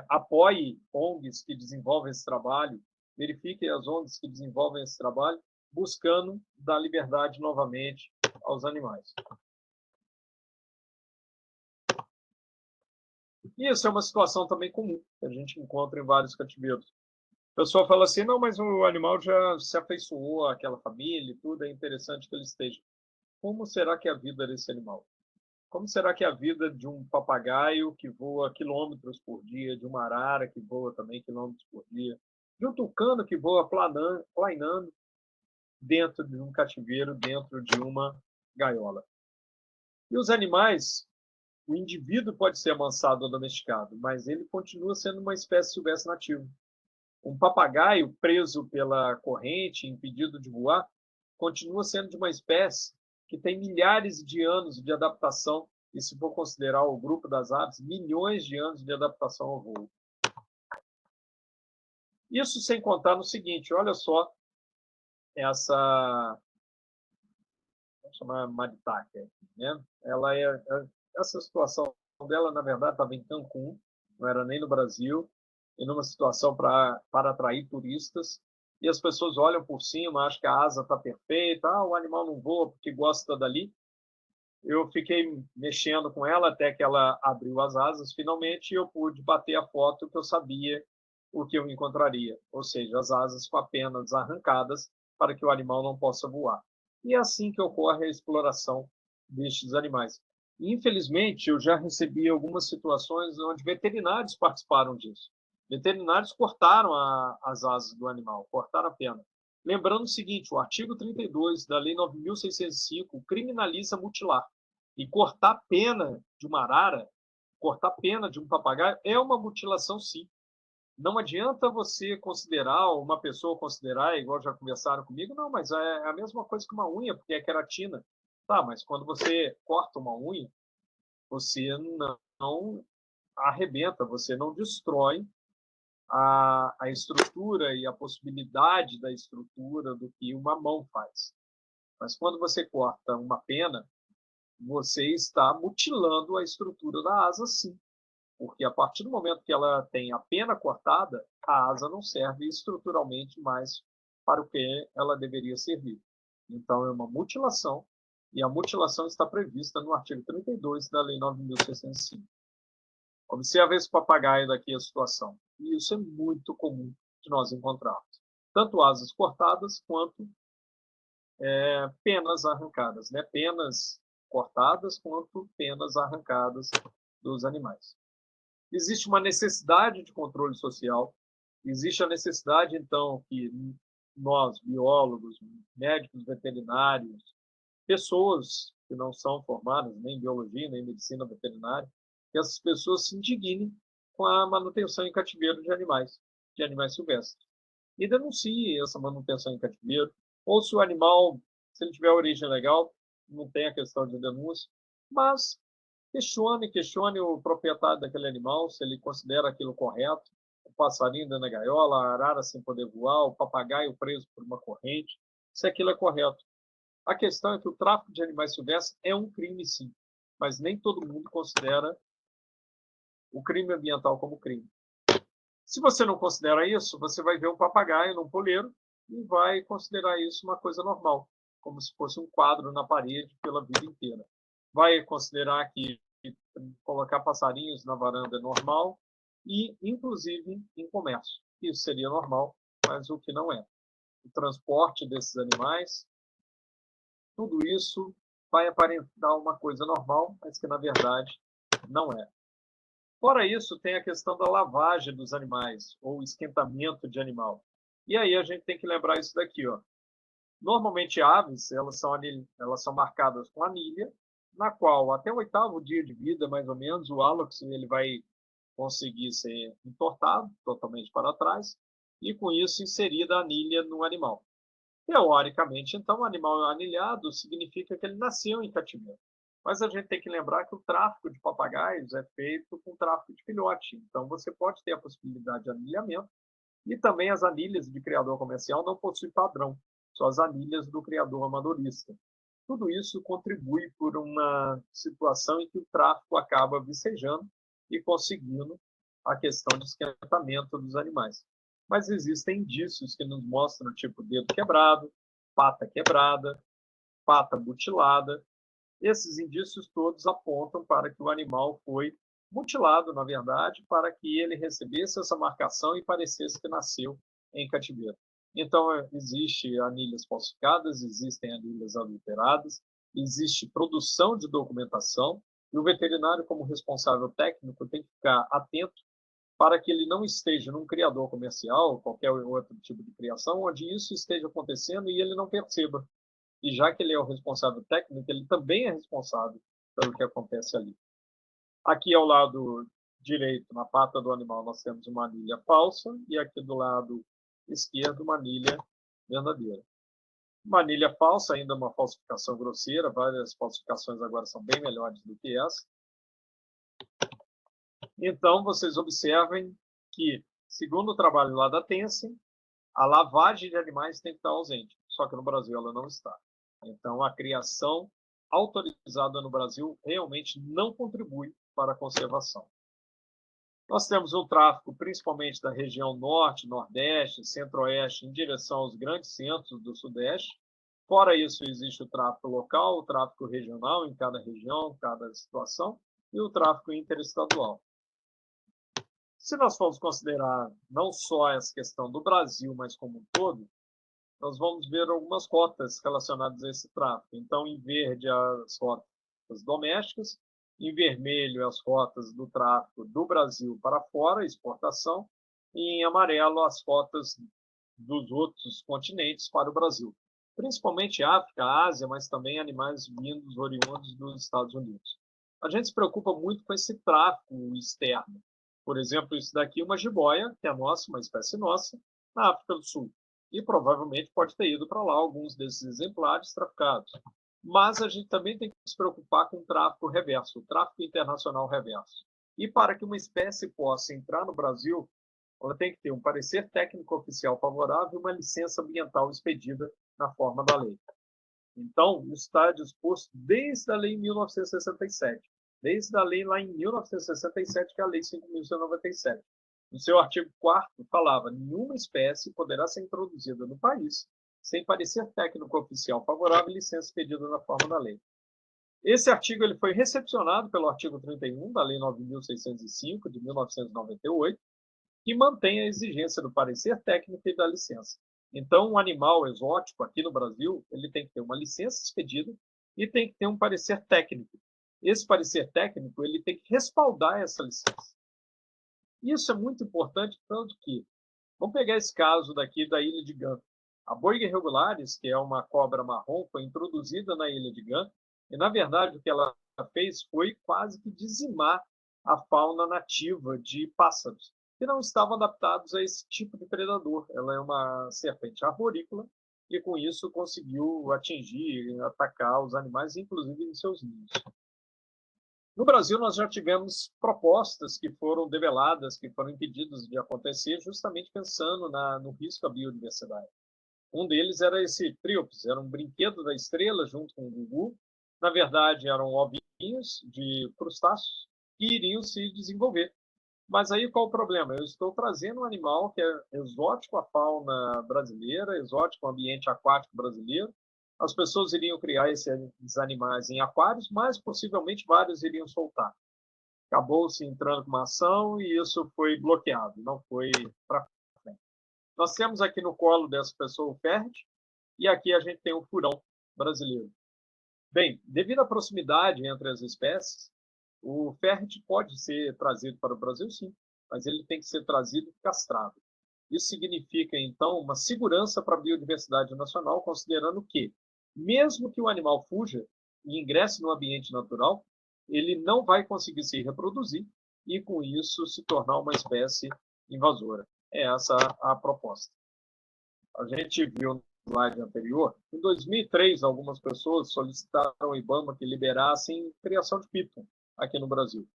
apoie ONGs que desenvolvem esse trabalho, verifique as ONGs que desenvolvem esse trabalho, buscando dar liberdade novamente aos animais. E isso é uma situação também comum, que a gente encontra em vários cativeiros. O pessoal fala assim, não, mas o animal já se afeiçoou àquela família e tudo, é interessante que ele esteja. Como será que é a vida desse animal? Como será que é a vida de um papagaio que voa quilômetros por dia, de uma arara que voa também quilômetros por dia, de um tucano que voa plainando dentro de um cativeiro, dentro de uma gaiola? E os animais, o indivíduo pode ser amansado ou domesticado, mas ele continua sendo uma espécie silvestre nativa. Um papagaio preso pela corrente, impedido de voar, continua sendo de uma espécie que tem milhares de anos de adaptação, e se for considerar o grupo das aves, milhões de anos de adaptação ao voo. Isso sem contar no seguinte, olha só essa, vamos chamar maritaca, né? Ela essa situação dela, na verdade, estava em Cancún, não era nem no Brasil, e numa situação para atrair turistas, e as pessoas olham por cima, acham que a asa está perfeita, o animal não voa porque gosta dali. Eu fiquei mexendo com ela até que ela abriu as asas finalmente e eu pude bater a foto que eu sabia o que eu encontraria, ou seja, as asas com apenas arrancadas para que o animal não possa voar. E é assim que ocorre a exploração destes animais. E, infelizmente, eu já recebi algumas situações onde veterinários participaram disso. Veterinários cortaram as asas do animal, cortaram a pena. Lembrando o seguinte, o artigo 32 da Lei 9.605 criminaliza mutilar. E cortar a pena de uma arara, cortar a pena de um papagaio, é uma mutilação, sim. Não adianta você considerar, uma pessoa considerar, igual já conversaram comigo, não, mas é a mesma coisa que uma unha, porque é queratina. Tá, mas quando você corta uma unha, você não arrebenta, você não destrói a estrutura e a possibilidade da estrutura do que uma mão faz. Mas quando você corta uma pena, você está mutilando a estrutura da asa, sim. Porque a partir do momento que ela tem a pena cortada, a asa não serve estruturalmente mais para o que ela deveria servir. Então, é uma mutilação, e a mutilação está prevista no artigo 32 da Lei 9.605. Observe esse papagaio daqui a situação. E isso é muito comum de nós encontrarmos. Tanto asas cortadas quanto penas arrancadas, né? Penas cortadas quanto penas arrancadas dos animais. Existe uma necessidade de controle social, existe a necessidade, então, que nós, biólogos, médicos veterinários, pessoas que não são formadas nem em biologia, nem em medicina veterinária, que essas pessoas se indignem com a manutenção em cativeiro de animais silvestres. E denuncie essa manutenção em cativeiro, ou se o animal, se ele tiver origem legal, não tem a questão de denúncia, mas questione o proprietário daquele animal, se ele considera aquilo correto, o passarinho dentro da gaiola, a arara sem poder voar, o papagaio preso por uma corrente, se aquilo é correto. A questão é que o tráfico de animais silvestres é um crime, sim, mas nem todo mundo considera o crime ambiental como crime. Se você não considera isso, você vai ver um papagaio num poleiro e vai considerar isso uma coisa normal, como se fosse um quadro na parede pela vida inteira. vai considerar que colocar passarinhos na varanda é normal e, inclusive, em comércio. Isso seria normal, mas o que não é. O transporte desses animais, tudo isso vai aparentar uma coisa normal, mas que, na verdade, não é. Fora isso, tem a questão da lavagem dos animais, ou esquentamento de animal. E aí a gente tem que lembrar isso daqui, ó. Normalmente, aves, elas são marcadas com anilha, na qual, até o 8º dia de vida, mais ou menos, o hálux ele vai conseguir ser entortado totalmente para trás, e com isso inserida a anilha no animal. Teoricamente, então, o animal anilhado significa que ele nasceu em cativeiro. Mas a gente tem que lembrar que o tráfico de papagaios é feito com tráfico de filhote. Então, você pode ter a possibilidade de anilhamento, e também as anilhas de criador comercial não possuem padrão, só as anilhas do criador amadorista. Tudo isso contribui por uma situação em que o tráfico acaba vicejando e conseguindo a questão de esquentamento dos animais. Mas existem indícios que nos mostram, tipo, dedo quebrado, quebrada, pata mutilada. Esses indícios todos apontam para que o animal foi mutilado, na verdade, para que ele recebesse essa marcação e parecesse que nasceu em cativeiro. Então, existe anilhas falsificadas, existem anilhas adulteradas, existe produção de documentação, e o veterinário, como responsável técnico, tem que ficar atento para que ele não esteja num criador comercial, ou qualquer outro tipo de criação, onde isso esteja acontecendo e ele não perceba. E já que ele é o responsável técnico, ele também é responsável pelo que acontece ali. Aqui ao lado direito, na pata do animal, nós temos uma anilha falsa, e aqui do lado esquerdo, uma anilha verdadeira. Uma anilha falsa, ainda uma falsificação grosseira, várias falsificações agora são bem melhores do que essa. Então, vocês observem que, segundo o trabalho lá da Tencent, a lavagem de animais tem que estar ausente, só que no Brasil ela não está. Então, a criação autorizada no Brasil realmente não contribui para a conservação. Nós temos um tráfico, principalmente da região norte, nordeste, centro-oeste, em direção aos grandes centros do sudeste. Fora isso, existe o tráfico local, o tráfico regional, em cada região, cada situação, e o tráfico interestadual. Se nós formos considerar não só essa questão do Brasil, mas como um todo, nós vamos ver algumas rotas relacionadas a esse tráfico. Então, em verde, as rotas domésticas, em vermelho, as rotas do tráfico do Brasil para fora, exportação, e em amarelo, as rotas dos outros continentes para o Brasil. Principalmente África, Ásia, mas também animais vindos, oriundos dos Estados Unidos. A gente se preocupa muito com esse tráfico externo. Por exemplo, isso daqui é uma jiboia, que é nossa, uma espécie nossa, na África do Sul. E provavelmente pode ter ido para lá alguns desses exemplares traficados. Mas a gente também tem que se preocupar com o tráfico reverso, o tráfico internacional reverso. E para que uma espécie possa entrar no Brasil, ela tem que ter um parecer técnico oficial favorável e uma licença ambiental expedida na forma da lei. Então, isso está disposto desde a lei em 1967. Desde a lei lá em 1967, que é a lei 5.197. No seu artigo 4º, falava: nenhuma espécie poderá ser introduzida no país sem parecer técnico oficial favorável e licença pedida na forma da lei. Esse artigo ele foi recepcionado pelo artigo 31 da Lei 9.605, de 1998, que mantém a exigência do parecer técnico e da licença. Então, um animal exótico aqui no Brasil, ele tem que ter uma licença expedida e tem que ter um parecer técnico. Esse parecer técnico, ele tem que respaldar essa licença. Isso é muito importante, tanto que, vamos pegar esse caso daqui da Ilha de Gã. A Boiga irregularis, que é uma cobra marrom, foi introduzida na Ilha de Gã, e, na verdade, o que ela fez foi quase que dizimar a fauna nativa de pássaros, que não estavam adaptados a esse tipo de predador. Ela é uma serpente arborícola e, com isso, conseguiu atingir e atacar os animais, inclusive em seus ninhos. No Brasil, nós já tivemos propostas que foram debeladas, que foram impedidas de acontecer, justamente pensando no risco à biodiversidade. Um deles era esse Tríops, era um brinquedo da estrela junto com o Gugu. Na verdade, eram ovinhos de crustáceos que iriam se desenvolver. Mas aí qual o problema? Eu estou trazendo um animal que é exótico à fauna brasileira, exótico ao ambiente aquático brasileiro, as pessoas iriam criar esses animais em aquários, mas possivelmente vários iriam soltar. Acabou-se entrando com uma ação e isso foi bloqueado, não foi para frente. Nós temos aqui no colo dessa pessoa o ferret, e aqui a gente tem o furão brasileiro. Bem, devido à proximidade entre as espécies, o ferret pode ser trazido para o Brasil, sim, mas ele tem que ser trazido castrado. Isso significa, então, uma segurança para a biodiversidade nacional, considerando que, mesmo que o animal fuja e ingresse no ambiente natural, ele não vai conseguir se reproduzir e, com isso, se tornar uma espécie invasora. É essa a proposta. A gente viu no slide anterior, em 2003, algumas pessoas solicitaram ao IBAMA que liberassem criação de piton aqui no Brasil.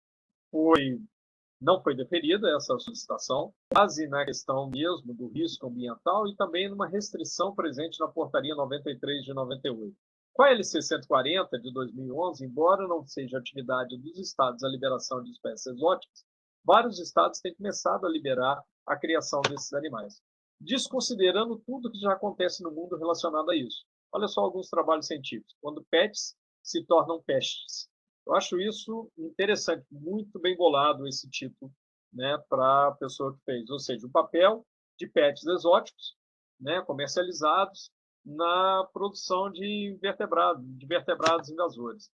Não foi deferida essa solicitação, base na questão mesmo do risco ambiental e também numa restrição presente na Portaria 93 de 98. Com a LC 140 de 2011, embora não seja atividade dos estados a liberação de espécies exóticas, vários estados têm começado a liberar a criação desses animais, desconsiderando tudo que já acontece no mundo relacionado a isso. Olha só alguns trabalhos científicos. Quando pets se tornam pestes. Eu acho isso interessante, muito bem bolado esse título, né, para a pessoa que fez. Ou seja, o papel de pets exóticos, né, comercializados na produção de vertebrados invasores.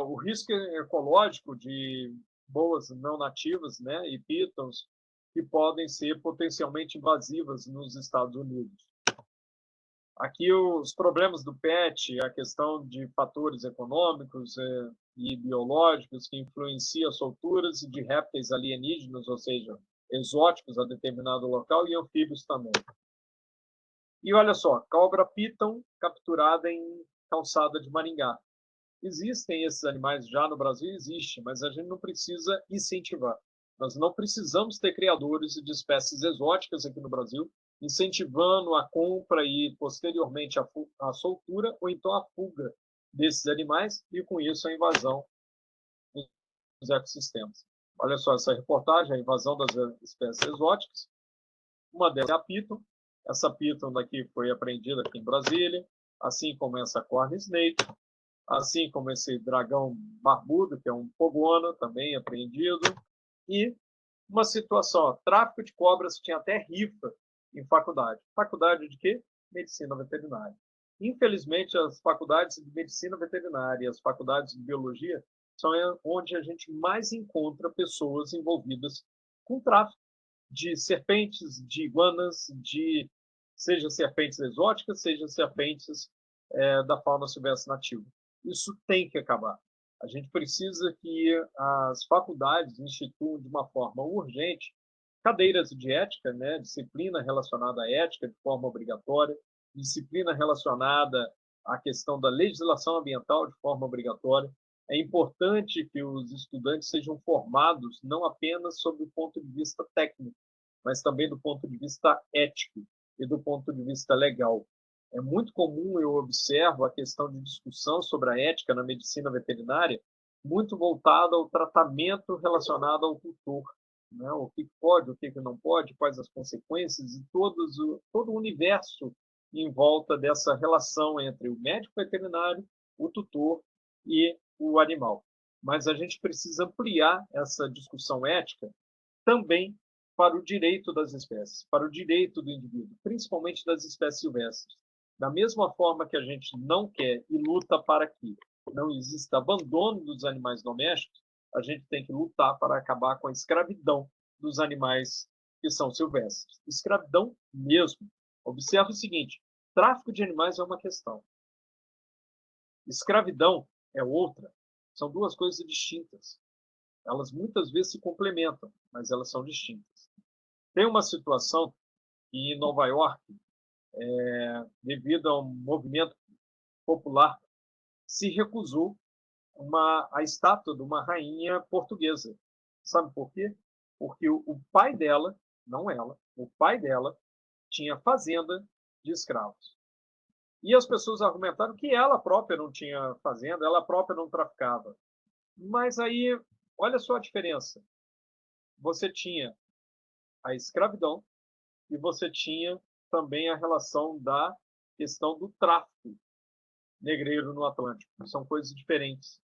O risco ecológico de boas não nativas, né, e pitons, que podem ser potencialmente invasivas nos Estados Unidos. Aqui os problemas do PET, a questão de fatores econômicos e biológicos que influenciam as solturas de répteis alienígenas, ou seja, exóticos a determinado local, e anfíbios também. E olha só, cobra piton capturada em calçada de Maringá. Existem esses animais já no Brasil? Existe, mas a gente não precisa incentivar. Nós não precisamos ter criadores de espécies exóticas aqui no Brasil, incentivando a compra e, posteriormente, a soltura ou então a fuga desses animais e, com isso, a invasão dos ecossistemas. Olha só essa reportagem, a invasão das espécies exóticas. Uma delas é a piton. Essa piton daqui foi apreendida aqui em Brasília, assim como essa corn snake, assim como esse dragão barbudo, que é um pogono, também apreendido. E uma situação, ó, tráfico de cobras, tinha até rifa em faculdade. Faculdade de quê? Medicina veterinária. Infelizmente, as faculdades de medicina veterinária e as faculdades de biologia são onde a gente mais encontra pessoas envolvidas com tráfico de serpentes, de iguanas, seja serpentes exóticas, seja serpentes da fauna silvestre nativa. Isso tem que acabar. A gente precisa que as faculdades instituam de uma forma urgente cadeiras de ética, né, disciplina relacionada à ética de forma obrigatória, disciplina relacionada à questão da legislação ambiental de forma obrigatória. É importante que os estudantes sejam formados não apenas sob o ponto de vista técnico, mas também do ponto de vista ético e do ponto de vista legal. É muito comum, eu observo, a questão de discussão sobre a ética na medicina veterinária, muito voltada ao tratamento relacionado ao tutor, né? O que pode, o que não pode, quais as consequências e todo o universo em volta dessa relação entre o médico veterinário, o tutor e o animal. Mas a gente precisa ampliar essa discussão ética também para o direito das espécies, para o direito do indivíduo, principalmente das espécies silvestres. Da mesma forma que a gente não quer e luta para que não exista abandono dos animais domésticos, a gente tem que lutar para acabar com a escravidão dos animais que são silvestres. Escravidão mesmo. Observe o seguinte: tráfico de animais é uma questão, escravidão é outra. São duas coisas distintas. Elas muitas vezes se complementam, mas elas são distintas. Tem uma situação que em Nova York, devido a um movimento popular, se recusou a estátua de uma rainha portuguesa. Sabe por quê? Porque o pai dela, não ela, o pai dela tinha fazenda de escravos. E as pessoas argumentaram que ela própria não tinha fazenda, ela própria não traficava. Mas aí, olha só a diferença. Você tinha a escravidão e você tinha também a relação da questão do tráfico. negreiro no Atlântico. São coisas diferentes.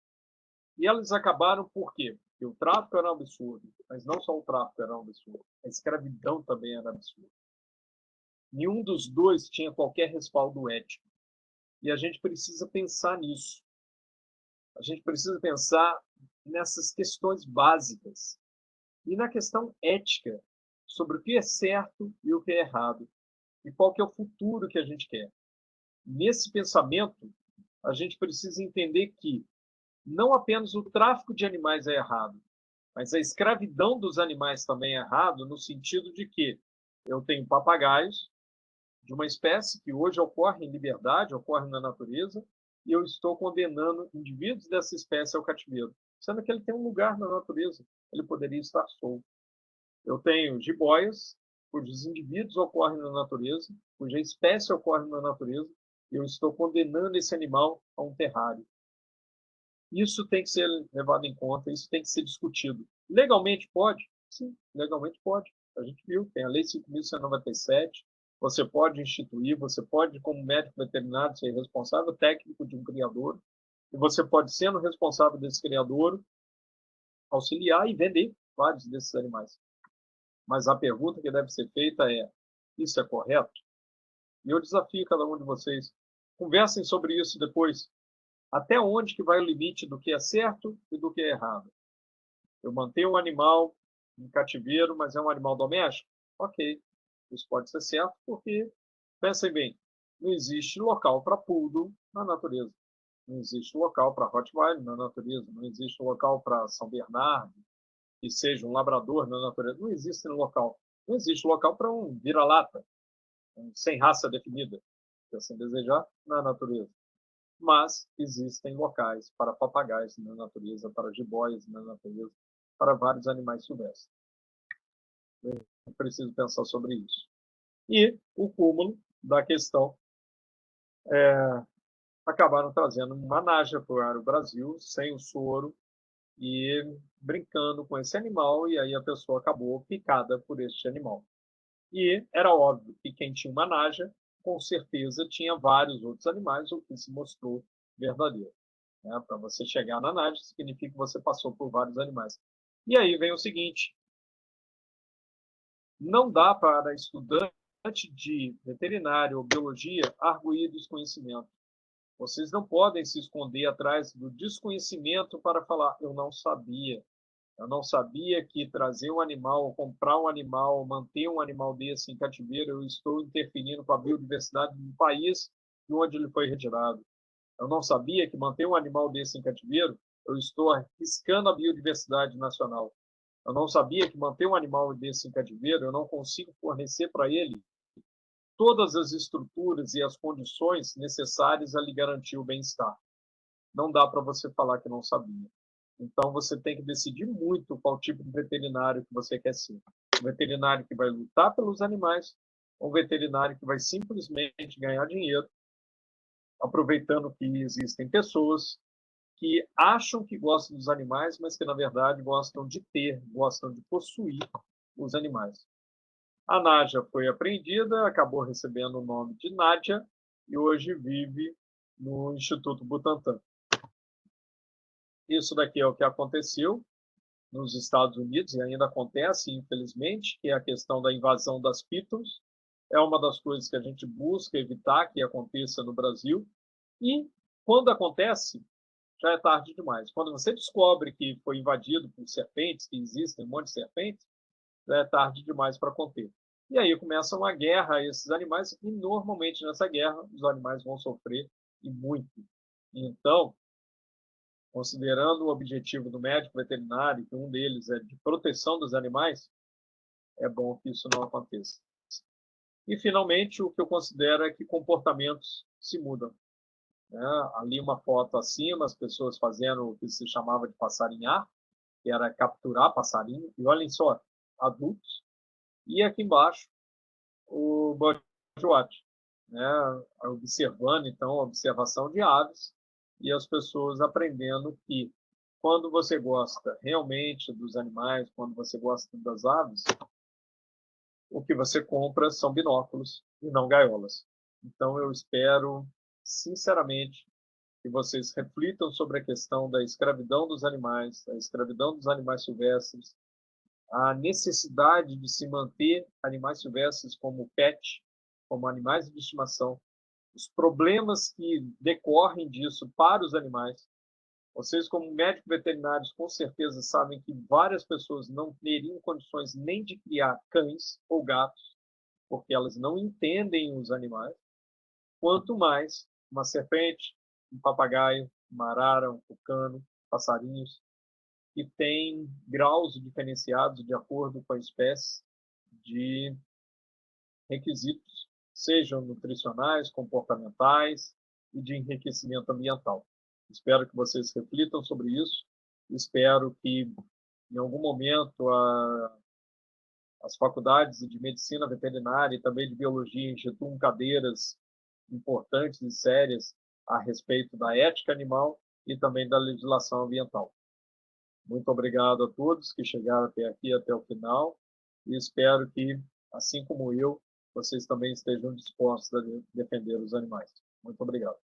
E elas acabaram por quê? Porque o tráfico era um absurdo, mas não só o tráfico era um absurdo, a escravidão também era absurda. Nenhum dos dois tinha qualquer respaldo ético. E a gente precisa pensar nisso. A gente precisa pensar nessas questões básicas. E na questão ética, sobre o que é certo e o que é errado. E qual que é o futuro que a gente quer. Nesse pensamento, a gente precisa entender que não apenas o tráfico de animais é errado, mas a escravidão dos animais também é errado, no sentido de que eu tenho papagaios de uma espécie que hoje ocorre em liberdade, ocorre na natureza, e eu estou condenando indivíduos dessa espécie ao cativeiro, sendo que ele tem um lugar na natureza, ele poderia estar solto. Eu tenho jiboias, cujos indivíduos ocorrem na natureza, cuja espécie ocorre na natureza, e eu estou condenando esse animal a um terrário. Isso tem que ser levado em conta, isso tem que ser discutido. Legalmente pode? Sim, legalmente pode. A gente viu, tem a Lei 5.197, você pode instituir, você pode, como médico veterinário, ser responsável técnico de um criador, e você pode, sendo responsável desse criador, auxiliar e vender vários desses animais. Mas a pergunta que deve ser feita é: isso é correto? E eu desafio cada um de vocês, conversem sobre isso depois. Até onde que vai o limite do que é certo e do que é errado? Eu mantenho um animal em cativeiro, mas é um animal doméstico? Ok, isso pode ser certo, porque, pensem bem, não existe local para poodle na natureza. Não existe local para Rottweiler na natureza. Não existe local para São Bernardo, que seja um labrador na natureza. Não existe local. Não existe local para um vira-lata, sem raça definida, se assim desejar, na natureza. Mas existem locais para papagaios na natureza, para jiboias na natureza, para vários animais silvestres. Eu preciso pensar sobre isso. E o cúmulo da questão acabaram trazendo uma naja para o Brasil, sem o soro, e brincando com esse animal, e aí a pessoa acabou picada por este animal. E era óbvio que quem tinha uma naja, com certeza tinha vários outros animais, o que se mostrou verdadeiro. Para você chegar na naja, significa que você passou por vários animais. E aí vem o seguinte: não dá para estudante de veterinário ou biologia arguir desconhecimento. Vocês não podem se esconder atrás do desconhecimento para falar: eu não sabia. Eu não sabia que trazer um animal, comprar um animal, manter um animal desse em cativeiro, eu estou interferindo com a biodiversidade do país de onde ele foi retirado. Eu não sabia que manter um animal desse em cativeiro, eu estou arriscando a biodiversidade nacional. Eu não sabia que manter um animal desse em cativeiro, eu não consigo fornecer para ele todas as estruturas e as condições necessárias a lhe garantir o bem-estar. Não dá para você falar que não sabia. Então, você tem que decidir muito qual tipo de veterinário que você quer ser. Um veterinário que vai lutar pelos animais ou um veterinário que vai simplesmente ganhar dinheiro, aproveitando que existem pessoas que acham que gostam dos animais, mas que, na verdade, gostam de ter, gostam de possuir os animais. A Nádia foi apreendida, acabou recebendo o nome de Nádia e hoje vive no Instituto Butantan. Isso daqui é o que aconteceu nos Estados Unidos e ainda acontece, infelizmente, que é a questão da invasão das pitons. É uma das coisas que a gente busca evitar que aconteça no Brasil. E, quando acontece, já é tarde demais. Quando você descobre que foi invadido por serpentes, que existem um monte de serpentes, já é tarde demais para conter. E aí começa uma guerra a esses animais, e normalmente nessa guerra os animais vão sofrer, e muito. Então, considerando o objetivo do médico veterinário, que um deles é de proteção dos animais, é bom que isso não aconteça. E, finalmente, o que eu considero é que comportamentos se mudam. Ali uma foto acima, as pessoas fazendo o que se chamava de passarinhar, que era capturar passarinho, e olhem só, adultos. E aqui embaixo, o birdwatch, observando, então, a observação de aves, e as pessoas aprendendo que quando você gosta realmente dos animais, quando você gosta das aves, o que você compra são binóculos e não gaiolas. Então, eu espero, sinceramente, que vocês reflitam sobre a questão da escravidão dos animais, da escravidão dos animais silvestres, a necessidade de se manter animais silvestres como pet, como animais de estimação, os problemas que decorrem disso para os animais. Vocês, como médicos veterinários, com certeza sabem que várias pessoas não teriam condições nem de criar cães ou gatos, porque elas não entendem os animais, quanto mais uma serpente, um papagaio, uma arara, um tucano, passarinhos, que têm graus diferenciados de acordo com a espécie de requisitos, sejam nutricionais, comportamentais e de enriquecimento ambiental. Espero que vocês reflitam sobre isso. Espero que, em algum momento, as faculdades de medicina veterinária e também de biologia instituam cadeiras importantes e sérias a respeito da ética animal e também da legislação ambiental. Muito obrigado a todos que chegaram até aqui, até o final, e espero que, assim como eu, vocês também estejam dispostos a defender os animais. Muito obrigado.